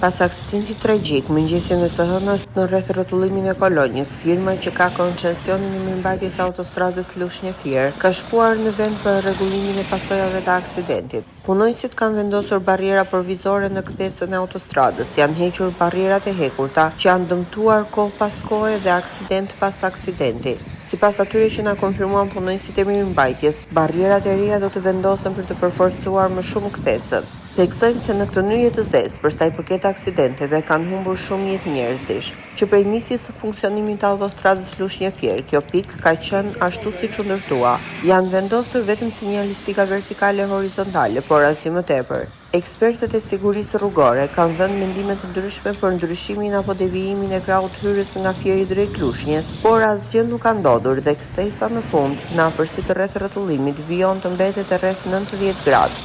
Pas aksidentit tragjik, mëngjesin e së hënës në rreth rrotullimin e Kolonjës, firma që ka koncesionin e mirëmbajtjes së autostradës Lushnjë-Fier ka shkuar në vend për rregullimin e pasojave të aksidentit. Punojësit kanë vendosur barriera provizore në kthesën e autostradës, janë hequr barrierat e hekurta që janë dëmtuar kohë pas kohe dhe aksident pas aksidenti. Sipas atyre që na konfirmuan punojësit e mirëmbajtjes, barrierat e reja do të vendosen për të përforcuar më shumë kthesën. Theksojmë se në këtë nyje të zezë, për sa i përket aksidenteve, kanë humbur shumë jetë njerëzish, që prej nisjes së funksionimit të autostradës Lushnjë-Fier, kjo pikë ka qenë ashtu siç u ndërtua. Janë vendosur vetëm sinjalistika vertikale horizontale, por asgjë më tepër. Ekspertët e sigurisë rrugore kanë dhënë mendime të ndryshme për ndryshimin apo devijimin e krahut hyrës nga Fieri drejt Lushnjës, por asgjë nuk ka ndodhur dhe kthesa në fund, në afërsi të rreth rrotullimit, vijon të mbetet e rreth 90 gradë.